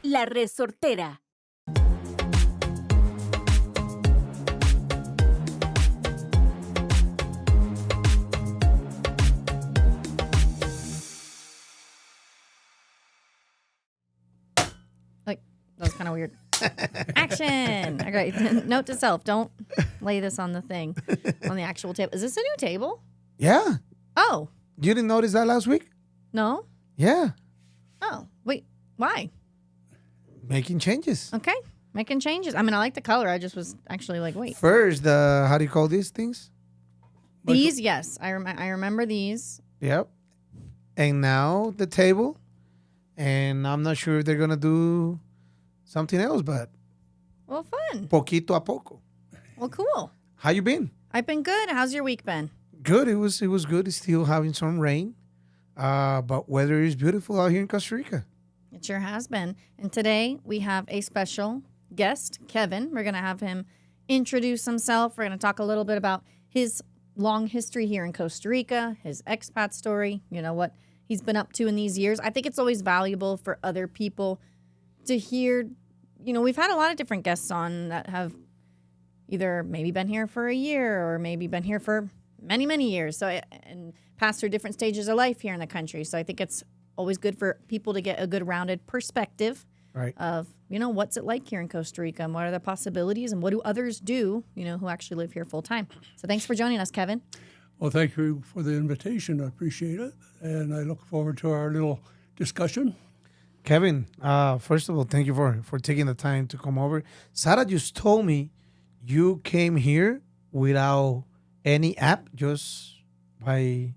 La Resortera. Like, that was kind of weird. Action! Okay, note to self, don't lay this on the thing, on the actual table. Is this a new table? Yeah. Oh. You didn't notice that last week? No? Yeah. Oh, wait, why? Making changes. Okay, making changes. I mean, I like the color. I just was actually like, wait. First, how do you call these things? These, yes. I remember these. Yep. And now the table. And I'm not sure if they're going to do something else, but Well, fun. poquito a poco. Well, cool. How you been? I've been good. How's your week been? Good. It was good. It's still having some rain. But weather is beautiful out here in Costa Rica. It sure has been. And today we have a special guest, Kevin. We're going to have him introduce himself. We're going to talk a little bit about his long history here in Costa Rica, his expat story, you know, what he's been up to in these years. I think it's always valuable for other people to hear, you know, we've had a lot of different guests on that have either maybe been here for a year or maybe been here for many, many years. So, and passed through different stages of life here in the country. So I think it's always good for people to get a good rounded perspective of, you know, what's it like here in Costa Rica and what are the possibilities and what do others do, you know, who actually live here full time. So thanks for joining us, Kevin. Well, thank you for the invitation. I appreciate it. And I look forward to our little discussion. Kevin, first of all, thank you for taking the time to come over. Sarah just told me you came here without any app, just by...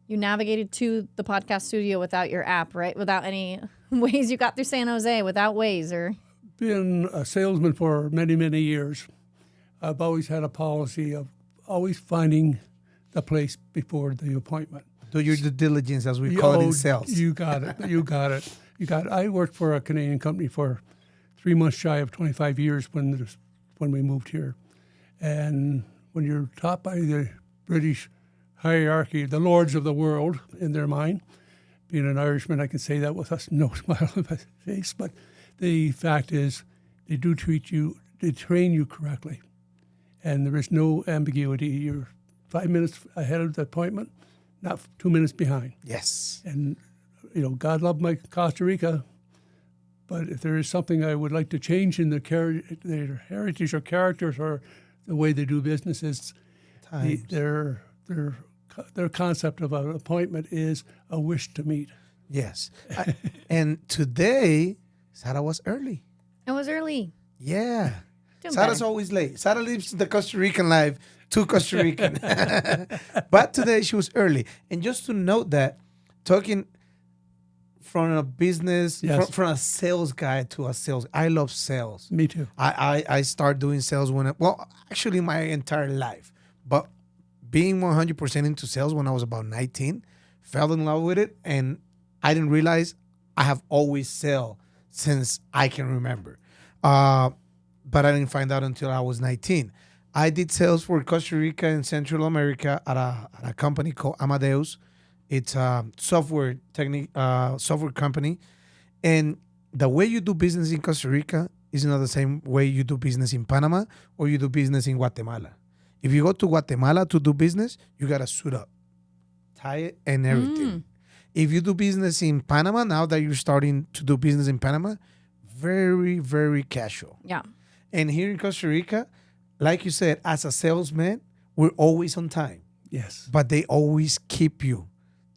You navigated to the podcast studio without your app, right? Without any ways you got through San Jose, without Waze or... Been a salesman for many, many years. I've always had a policy of always finding the place before the appointment. Do your due diligence, as we call it in sales. You got it. You got it. You got it. I worked for a Canadian company for 3 months shy of 25 years when we moved here. And when you're taught by the British hierarchy, the lords of the world in their mind, being an Irishman, I can say that with no smile on my face, but the fact is they do treat you, they train you correctly. And there is no ambiguity. You're 5 minutes ahead of the appointment, not 2 minutes behind. Yes. And, you know, God love my Costa Rica, but if there is something I would like to change in their heritage or characters or the way they do business, is their concept of an appointment is a wish to meet. Yes. And today, Sarah was early. It was early. Yeah. Doing Sarah's better. always late. Sarah lives the Costa Rican life to Costa Rican. But today she was early. And just to note that, talking from a business, Yes. from a sales guy to a sales, I love sales. Me too. I start doing sales actually my entire life. But being 100% into sales when I was about 19, fell in love with it. And I didn't realize I have always sold since I can remember. But I didn't find out until I was 19. I did sales for Costa Rica and Central America at a company called Amadeus. It's a software company. And the way you do business in Costa Rica is not the same way you do business in Panama or you do business in Guatemala. If you go to Guatemala to do business, you got to suit up, tie it, and everything. If you do business in Panama, now that you're starting to do business in Panama, very, very casual. Yeah. And here in Costa Rica, like you said, as a salesman, we're always on time. Yes. But they always keep you,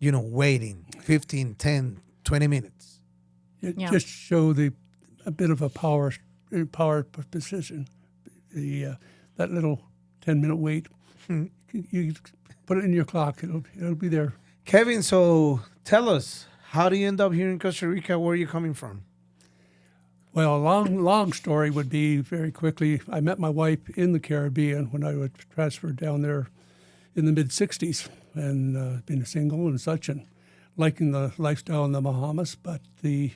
waiting 15, 10, 20 minutes. It Yeah. just show a bit of a power position. That little 10-minute wait, you put it in your clock. It'll be there. Kevin, so tell us, how do you end up here in Costa Rica? Where are you coming from? Well, a long story would be very quickly. I met my wife in the Caribbean when I was transferred down there in the mid-'60s, and being single and such, and liking the lifestyle in the Bahamas. But the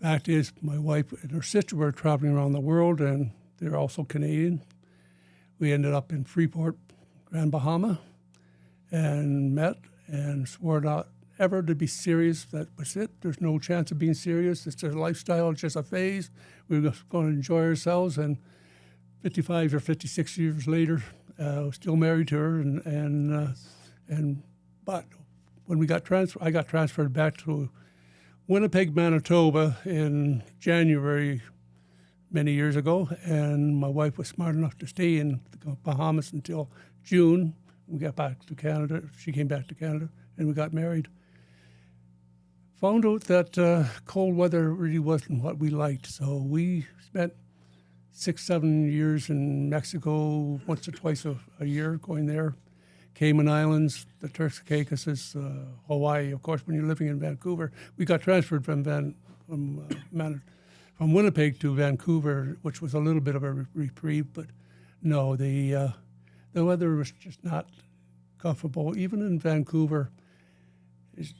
fact is, my wife and her sister were traveling around the world, and they're also Canadian. We ended up in Freeport, Grand Bahama, and met and swore out ever to be serious. That was it. There's no chance of being serious. It's just a lifestyle. It's just a phase. We're just going to enjoy ourselves. And 55 or 56 years later, still married to her. But when we got transferred, I got transferred back to Winnipeg, Manitoba in January many years ago, and my wife was smart enough to stay in the Bahamas until June. We got back to Canada. She came back to Canada, and we got married. Found out that cold weather really wasn't what we liked, so we spent 6-7 years in Mexico, once or twice a year, going there. Cayman Islands, the Turks and Caicos, Hawaii. Of course, when you're living in Vancouver, we got transferred from Winnipeg to Vancouver, which was a little bit of a reprieve, but no, the weather was just not comfortable. Even in Vancouver, it's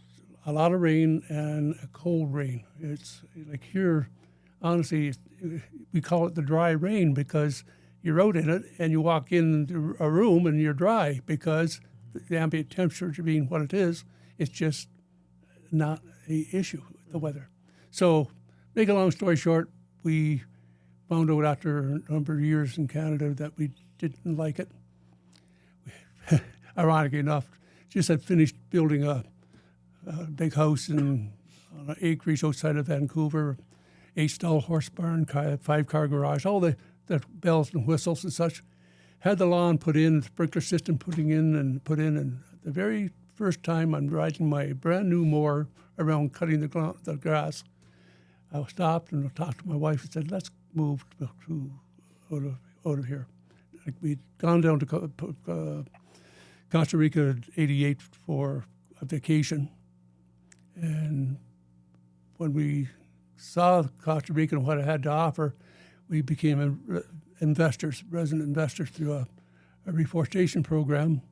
a lot of rain and a cold rain. It's like here, honestly, we call it the dry rain because you're out in it and you walk in a room and you're dry because the ambient temperature being what it is, it's just not an issue, the weather. So, make a long story short, we found out after a number of years in Canada that we didn't like it. Ironically enough, just had finished building a big house on an acreage outside of Vancouver, 8-stall horse barn, 5-car garage, all the bells and whistles and such. Had the lawn put in, sprinkler system put in, and the very first time I'm riding my brand new mower around cutting the grass, I stopped and I talked to my wife and said, let's move out of here. Like we'd gone down to Costa Rica in '88 for a vacation. And when we saw Costa Rica and what it had to offer, we became resident investors through a reforestation program.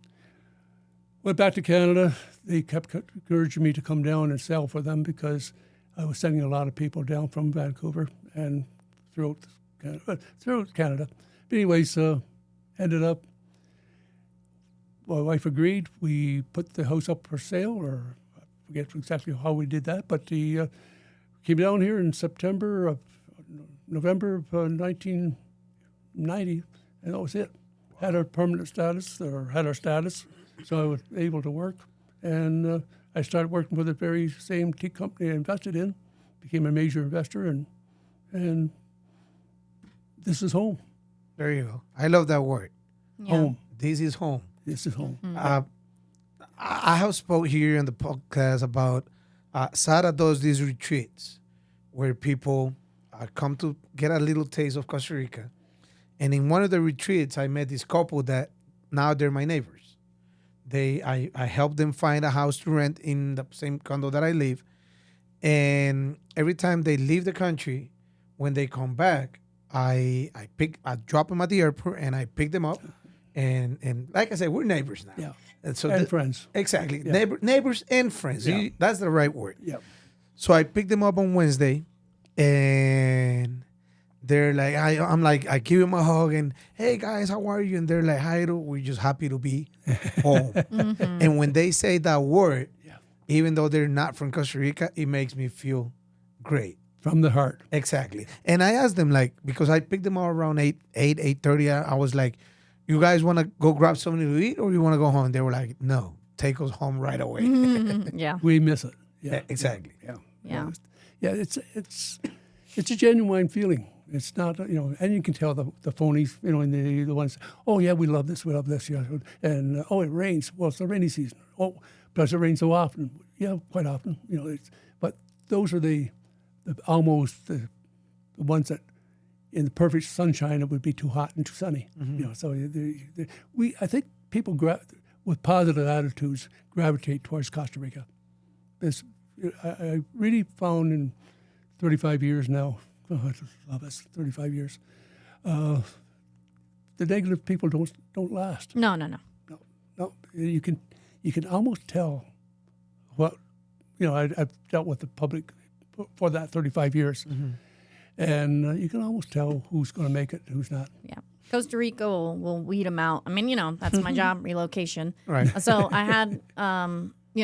Went back to Canada. They kept encouraging me to come down and sell for them because I was sending a lot of people down from Vancouver and throughout Canada. But anyways, ended up, my wife agreed. We put the house up for sale, or I forget exactly how we did that, but the came down here in November of 1990, and that was it. Had our permanent status, or had our status, so I was able to work. And I started working with the very same tea company I invested in, became a major investor, and this is home. There you go. I love that word. Yeah. Home. This is home. This is home. I have spoke here in the podcast about Sara does these retreats where people come to get a little taste of Costa Rica. And in one of the retreats, I met this couple that now they're my neighbors. I helped them find a house to rent in the same condo that I live. And every time they leave the country, when they come back, I drop them at the airport and I pick them up. And like I said, we're neighbors now. Yeah. And so Friends. Exactly. Yeah. Neighbors and friends. Yeah. That's the right word. Yeah. So I picked them up on Wednesday, and they're like, I give them a hug, and hey guys, how are you? And they're like, hi, we're just happy to be home. Mm-hmm. And when they say that word, Yeah. even though they're not from Costa Rica, it makes me feel great. From the heart. Exactly. And I asked them, like, because I picked them up around 8:30, I was like, you guys want to go grab something to eat, or you want to go home? They were like, no, take us home right away. Yeah. We miss it. Yeah. Exactly. Yeah. Yeah, it's a genuine feeling. It's not, and you can tell the phonies, and the ones, oh yeah, we love this, yeah, and oh, it rains. Well, it's the rainy season. Oh, does it rain so often? Yeah, quite often. But those are the ones that, in the perfect sunshine, it would be too hot and too sunny. Mm-hmm. So I think people with positive attitudes gravitate towards Costa Rica. I really found in 35 years now, that's 35 years, the negative people don't last. No. No. You can almost tell what, I've dealt with the public for that 35 years. Mm-hmm. And you can almost tell who's going to make it and who's not. Yeah. Costa Rica will weed them out. I mean, that's my job, relocation. Right. So I had,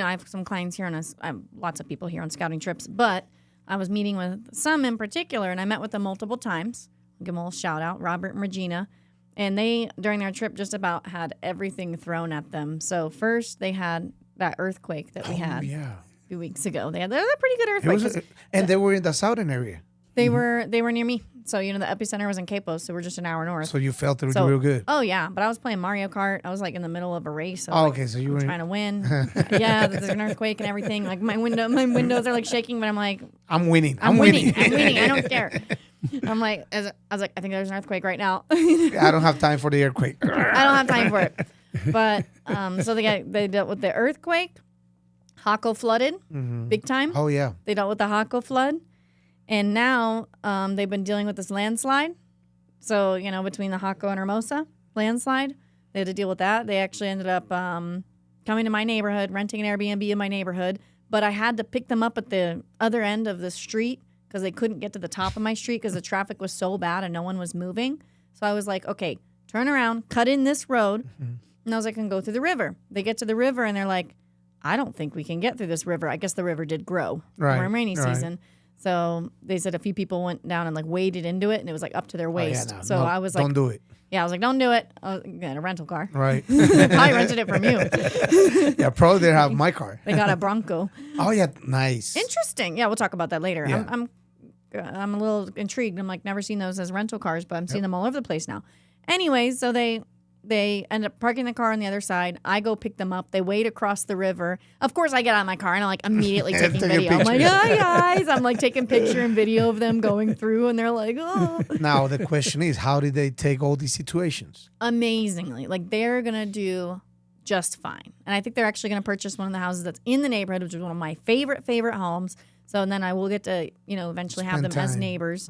I have some clients here I have lots of people here on scouting trips, but I was meeting with some in particular, and I met with them multiple times. I'll give them a little shout out, Robert and Regina. And they, during their trip, just about had everything thrown at them. So first they had that earthquake that we had a few weeks ago. They had a pretty good earthquake. And they were in the southern area. They were near me. So, the epicenter was in Capos, so we're just an hour north. So you felt it real good. Oh, yeah. But I was playing Mario Kart. I was like in the middle of a race. Okay. So you were trying to win. Yeah, there's an earthquake and everything. Like my windows are like shaking, but I'm like, I'm winning. I'm winning. I don't care. I'm like, I was like, I think there's an earthquake right now. I don't have time for the earthquake. I don't have time for it. But so they dealt with the earthquake. Jaco flooded big time. Oh, yeah. They dealt with the Jaco flood. And now they've been dealing with this landslide. So, between the Jaco and Hermosa landslide, they had to deal with that. They actually ended up coming to my neighborhood, renting an Airbnb in my neighborhood. But I had to pick them up at the other end of the street because they couldn't get to the top of my street because the traffic was so bad and no one was moving. So I was like, okay, turn around, cut in this road. And I was like, I can go through the river. They get to the river and they're like, I don't think we can get through this river. I guess the river did grow during rainy season. So they said a few people went down and waded into it, and it was like up to their waist. I was like, don't do it. Yeah, I was like, don't do it. I got a rental car. Right. I rented it from you. Yeah, probably they have my car. They got a Bronco. Oh yeah, nice. Interesting. Yeah, we'll talk about that later. Yeah. I'm a little intrigued. I'm like, never seen those as rental cars, but I'm seeing them all over the place now. Anyways, so they end up parking the car on the other side. I go pick them up. They wade across the river. Of course, I get out of my car and I'm like immediately taking video. I'm like, hi guys. I'm like taking picture and video of them going through, and they're like, oh. Now the question is, how did they take all these situations? Amazingly. Like they're going to do just fine. And I think they're actually going to purchase one of the houses that's in the neighborhood, which is one of my favorite homes. So and then I will get to, eventually have them as neighbors.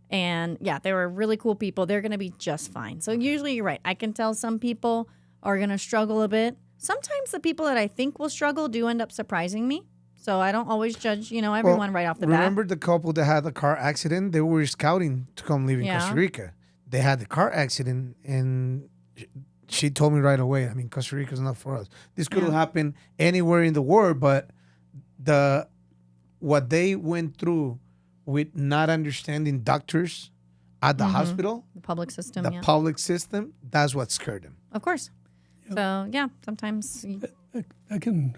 And yeah, they were really cool people. They're going to be just fine. So usually you're right. I can tell some people are going to struggle a bit. Sometimes the people that I think will struggle do end up surprising me. So I don't always judge, everyone right off the bat. Remember the couple that had the car accident? They were scouting to come live in Costa Rica. They had the car accident, and she told me right away, Costa Rica is not for us. This could have happened anywhere in the world, but what they went through with not understanding doctors at the hospital, the public system, public system, that's what scared them. Of course. Yep. So yeah, sometimes I can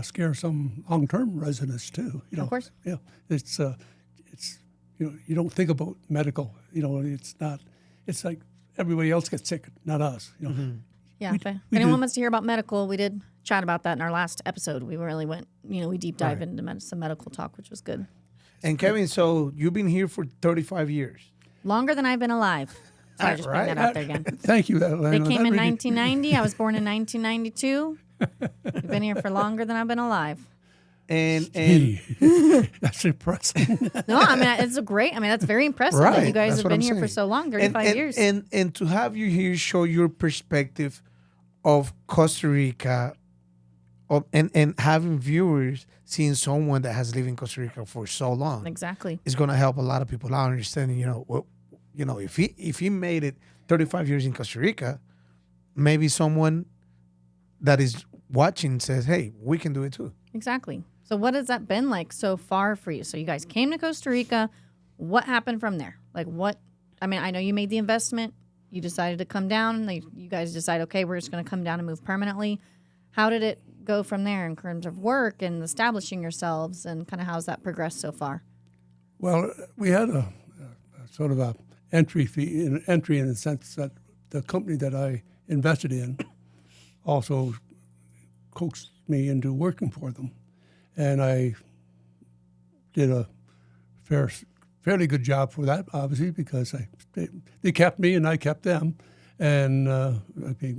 scare some long-term residents too. Of course. Yeah, it's you don't think about medical. It's not. It's like everybody else gets sick, not us. Yeah. If anyone wants to hear about medical, we did chat about that in our last episode. We really went, we deep dive into some medical talk, which was good. And Kevin, so you've been here for 35 years. Longer than I've been alive. So I just bring that out there again. Thank you, Elena. They came in 1990. I was born in 1992. You've been here for longer than I've been alive. And that's impressive. No, it's great. That's very impressive that you guys have been here for so long, 35 years. And to have you here show your perspective of Costa Rica, and having viewers seeing someone that has lived in Costa Rica for so long, exactly, is going to help a lot of people out understanding. If he made it 35 years in Costa Rica, maybe someone that is watching says, "Hey, we can do it too." Exactly. So, what has that been like so far for you? So, you guys came to Costa Rica. What happened from there? Like, what? I know you made the investment. You decided to come down. You guys decide, okay, we're just going to come down and move permanently. How did it go from there in terms of work and establishing yourselves, and kind of how's that progressed so far? Well, we had a sort of a entry in the sense that the company that I invested in also coaxed me into working for them, and I did a fairly good job for that, obviously, because they kept me and I kept them, and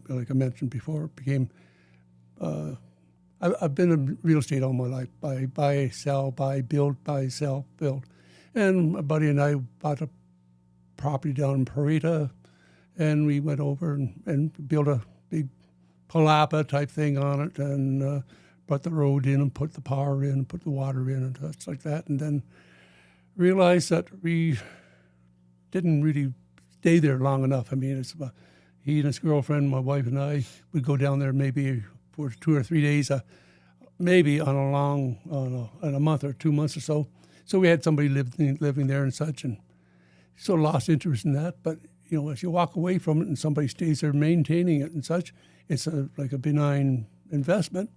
like I mentioned before, I've been in real estate all my life. Buy, sell, buy, build, buy, sell, build. And my buddy and I bought a property down in Pura, and we went over and built a big palapa type thing on it, and put the road in and put the power in and put the water in and stuff like that. And then realized that we didn't really stay there long enough. It's about he and his girlfriend, my wife and I, would go down there maybe for 2 or 3 days maybe on a month or 2 months or so. So we had somebody living there and such, and so lost interest in that. But as you walk away from it and somebody stays there maintaining it and such, it's like a benign investment.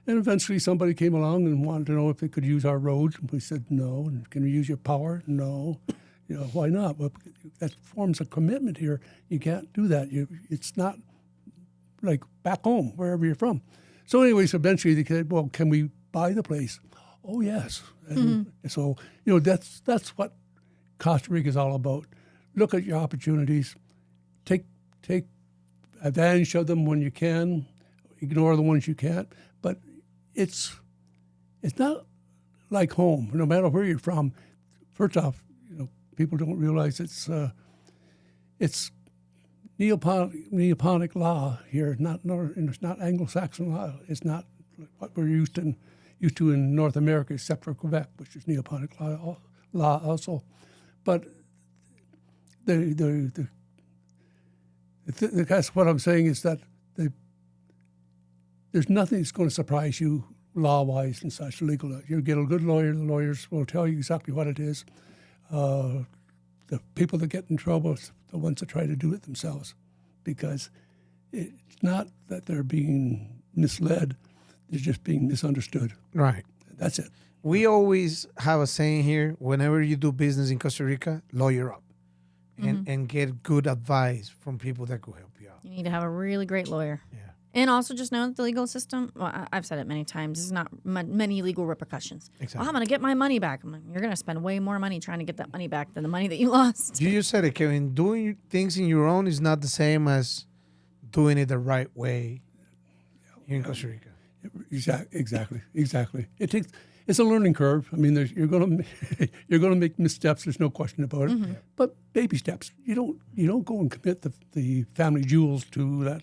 And eventually somebody came along and wanted to know if they could use our roads. And we said, no. And can we use your power? No. Why not? Well, that forms a commitment here. You can't do that. It's not like back home, wherever you're from. So anyways, eventually they said, well, can we buy the place? Oh, yes. And so, that's what Costa Rica is all about. Look at your opportunities. Take advantage of them when you can. Ignore the ones you can't. But it's not like home, no matter where you're from. First off, people don't realize it's Neoponic law here. It's not Anglo-Saxon law. It's not what we're used to in North America, except for Quebec, which is Neoponic law also. But that's what I'm saying is that there's nothing that's going to surprise you law-wise and such, legal. You get a good lawyer, the lawyers will tell you exactly what it is. The people that get in trouble are the ones that try to do it themselves, because it's not that they're being misled, they're just being misunderstood. Right. That's it. We always have a saying here, whenever you do business in Costa Rica, lawyer up and get good advice from people that could help you out. You need to have a really great lawyer. Yeah. And also just know that the legal system, well, I've said it many times, there's not many legal repercussions. Exactly. Well, I'm going to get my money back. You're going to spend way more money trying to get that money back than the money that you lost. You just said it, Kevin. Doing things in your own is not the same as doing it the right way here in Costa Rica. Exactly. It's a learning curve. I mean, you're going to make missteps. There's no question about it. But baby steps. You don't go and commit the family jewels to that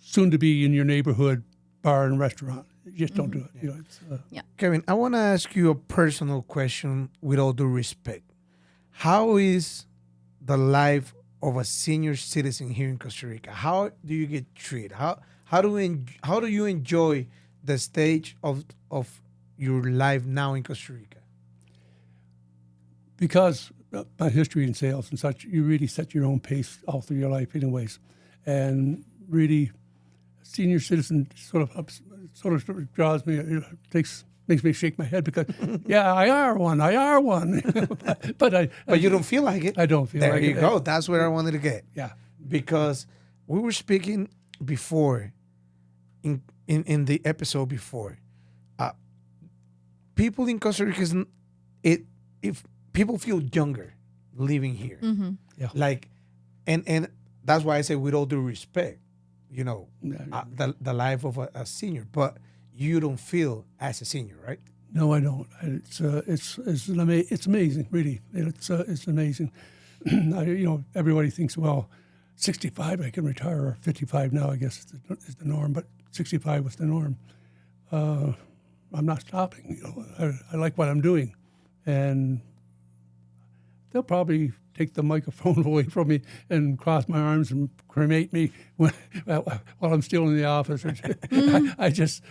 soon to be in your neighborhood bar and restaurant. You just don't do it. Kevin, I want to ask you a personal question with all due respect. How is the life of a senior citizen here in Costa Rica? How do you get treated? How do you enjoy the stage of your life now in Costa Rica? Because my history in sales and such, you really set your own pace all through your life anyways. And really, senior citizen sort of draws me, makes me shake my head because, yeah, I are one. but you don't feel like it. I don't feel like it. There you go. That's where I wanted to get. Yeah. Because we were speaking before, in the episode before, people in Costa Rica, if people feel younger living here, and that's why I say with all due respect, the life of a senior, but you don't feel as a senior, right? No, I don't. It's amazing, really. It's amazing. Everybody thinks, well, 65 I can retire, or 55 now I guess is the norm, but 65 was the norm. I'm not stopping. I like what I'm doing, and they'll probably take the microphone away from me and cross my arms and cremate me while I'm still in the office.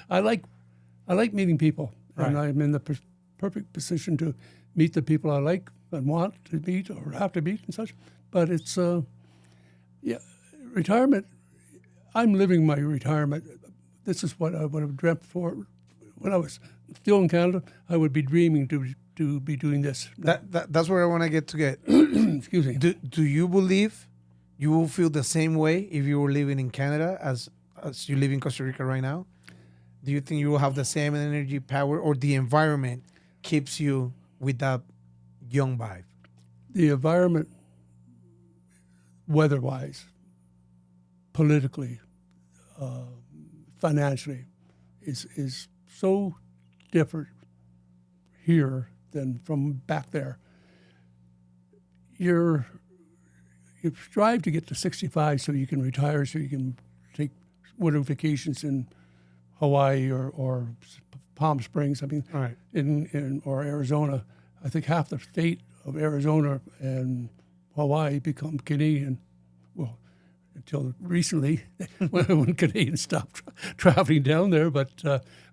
I like meeting people, and I'm in the perfect position to meet the people I like and want to meet or have to meet and such. But it's retirement. I'm living my retirement. This is what I would have dreamt for when I was still in Canada. I would be dreaming to be doing this. That's where I want to get. Excuse me. Do you believe you will feel the same way if you were living in Canada as you live in Costa Rica right now? Do you think you will have the same energy, power, or the environment keeps you with that young vibe? The environment, weather-wise, politically, financially, is so different here than from back there. You strive to get to 65 so you can retire, so you can take winter vacations in Hawaii or Palm Springs. I mean, right. or Arizona. I think half the state of Arizona and Hawaii become Canadian. Well, until recently when Canadians stopped traveling down there. But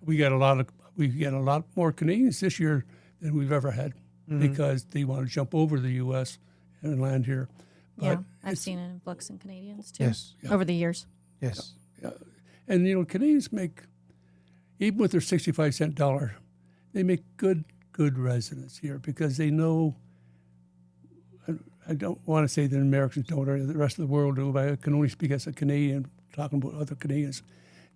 we get a lot more Canadians this year than we've ever had because they want to jump over the U.S. and land here. But Yeah, I've seen an influx in Canadians too Yes. over the years. Yes. And Canadians make, even with their 65-cent dollar, they make good residents here because they know. I don't want to say that Americans don't or the rest of the world do, but I can only speak as a Canadian, talking about other Canadians.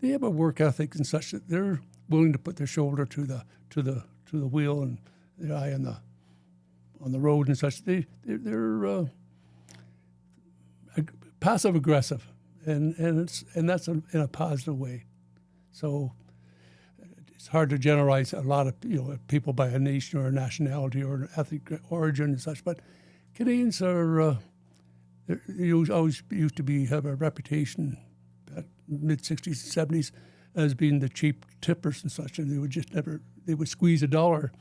They have a work ethic and such that they're willing to put their shoulder to the wheel and the eye on the road and such. They're passive aggressive, and that's in a positive way. So it's hard to generalize a lot of people by a nation or a nationality or an ethnic origin and such, but Canadians are always used to have a reputation back mid 60s and 70s as being the cheap tippers and such, and they would squeeze a dollar.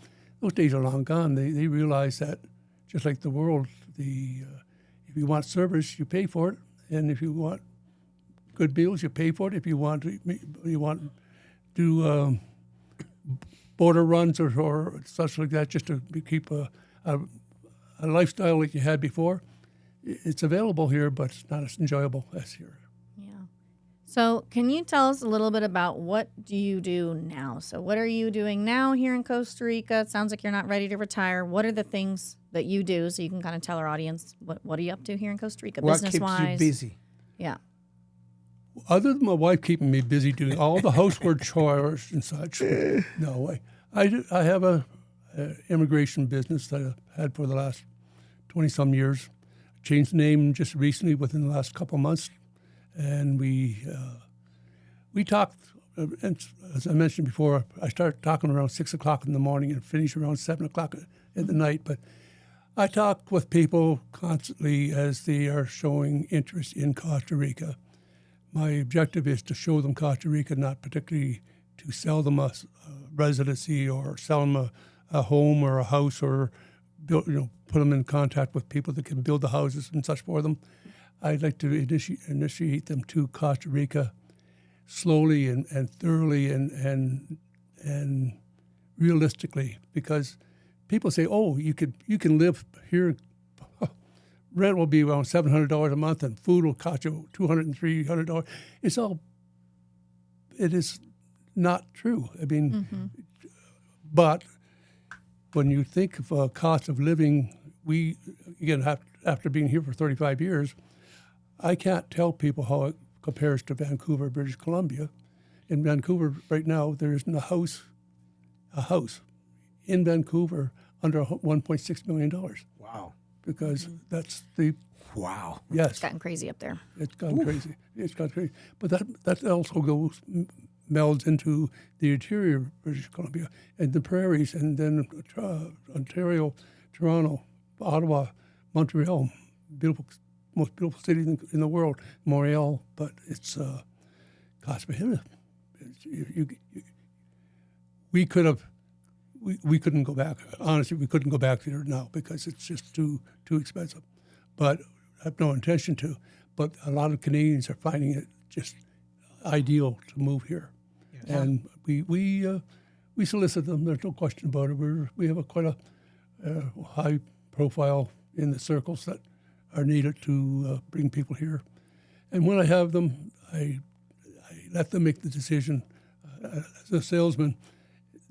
Those days are long gone. They realize that just like the world, if you want service, you pay for it, and if you want good meals, you pay for it. If you want to do border runs or such like that, just to keep a lifestyle like you had before, it's available here, but it's not as enjoyable as here. Yeah. So can you tell us a little bit about what do you do now? So what are you doing now here in Costa Rica? It sounds like you're not ready to retire. What are the things that you do so you can kind of tell our audience what are you up to here in Costa Rica, What business-wise? keeps you busy? Yeah. Other than my wife keeping me busy doing all the housework chores and such, no, I have a immigration business that I've had for the last 20-some years. Changed the name just recently within the last couple of months. And we talked, and as I mentioned before, I start talking around 6 o'clock in the morning and finish around 7 o'clock at the night. But I talk with people constantly as they are showing interest in Costa Rica. My objective is to show them Costa Rica, not particularly to sell them a residency or sell them a home or a house or build, put them in contact with people that can build the houses and such for them. I'd like to initiate them to Costa Rica slowly and thoroughly and realistically, because people say, "Oh, you can live here. Rent will be around $700 a month, and food will cost you $200 and $300." It is not true. I mean, but when you think of a cost of living, after being here for 35 years, I can't tell people how it compares to Vancouver, British Columbia. In Vancouver right now, there isn't a house in Vancouver under $1.6 million. Wow. Because that's the Wow. yes. It's gotten crazy up there. It's gone crazy. It's gone crazy. But that also melds into the interior of British Columbia and the prairies, and then Ontario, Toronto, Ottawa, Montreal, most beautiful city in the world, Montreal. But it's cost prohibitive. We couldn't go back. Honestly, we couldn't go back there now because it's just too expensive. But I have no intention to. But a lot of Canadians are finding it just ideal to move here, and we solicit them. There's no question about it. We have quite a high profile in the circles that are needed to bring people here. And when I have them, I let them make the decision. As a salesman,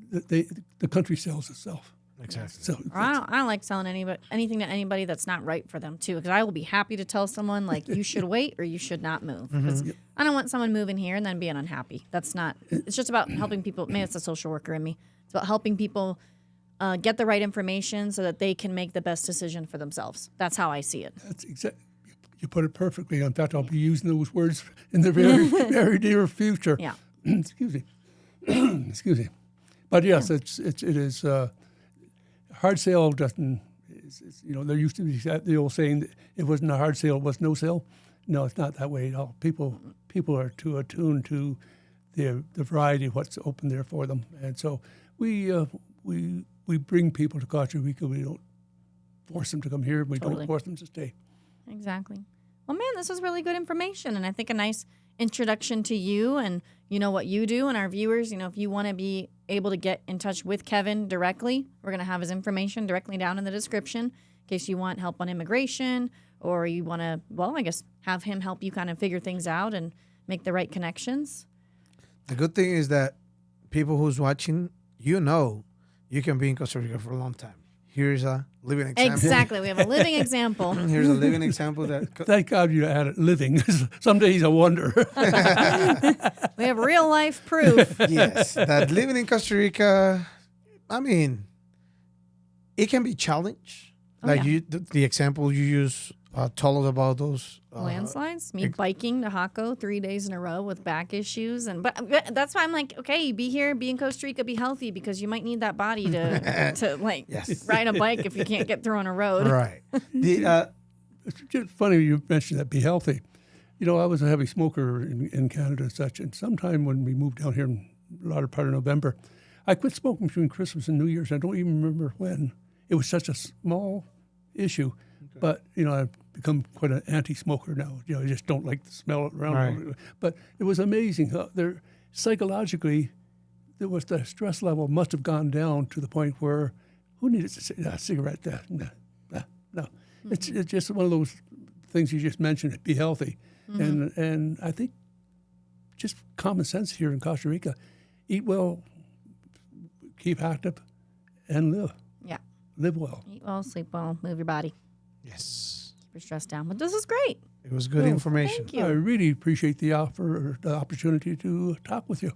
the country sells itself. Exactly. So I don't like selling anything to anybody that's not right for them too, because I will be happy to tell someone like you should wait or you should not move. 'Cause I don't want someone moving here and then being unhappy. That's not. It's just about helping people. Maybe it's a social worker in me. It's about helping people get the right information so that they can make the best decision for themselves. That's how I see it. That's exactly. You put it perfectly. In fact, I'll be using those words in the very, very near future. Yeah. Excuse me. Excuse me. But yes, it is. Hard sale doesn't. There used to be the old saying that it wasn't a hard sale, it was no sale. No, it's not that way at all. People are too attuned to the variety of what's open there for them, and so we bring people to Costa Rica. We don't force them to come here. We Totally. don't force them to stay. Exactly. Well, man, this was really good information, and I think a nice introduction to you and what you do, and our viewers. If you want to be able to get in touch with Kevin directly, we're going to have his information directly down in the description in case you want help on immigration or you want to, I guess, have him help you kind of figure things out and make the right connections. The good thing is that people who's watching, you can be in Costa Rica for a long time. Here's a living example. Exactly. We have a living example. Here's a living example that. Thank God you added living. Some days I wonder. We have real life proof. Yes, that living in Costa Rica, I mean, it can be challenged. The example you use told us about those Landslides. Me biking to Jaco 3 days in a row with back issues, but that's why I'm like, okay, be here, be in Costa Rica, be healthy because you might need that body to ride a bike if you can't get through on a road. Right. It's just funny you mentioned that, be healthy. I was a heavy smoker in Canada and such, and sometime when we moved down here in the latter part of November, I quit smoking between Christmas and New Year's. I don't even remember when. It was such a small issue, but, I've become quite an anti-smoker now. I just don't like the smell around. Right. But it was amazing how psychologically, the stress level must have gone down to the point where who needed a cigarette? No. Mm-hmm. It's just one of those things you just mentioned, be healthy. Mm-hmm. And I think just common sense here in Costa Rica, eat well, keep active, and live. Yeah. Live well. Eat well, sleep well, move your body. Yes. Keep your stress down. But this is great. It was good information. Thank you. I really appreciate the opportunity to talk with you.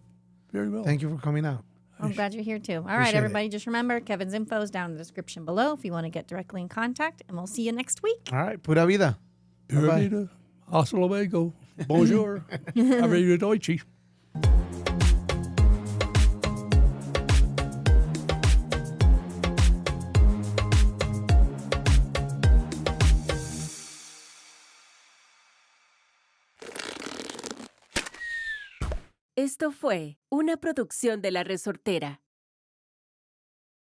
Very well. Thank you for coming out. I'm glad you're here too. All right, Appreciate everybody, just remember Kevin's info is down in the description below if you want to get directly in contact, and we'll see you next week. All right. Pura vida. Pura Bye-bye. vida. Hasta luego. Bonjour. Arrivederci. Esto fue una producción de La Resortera.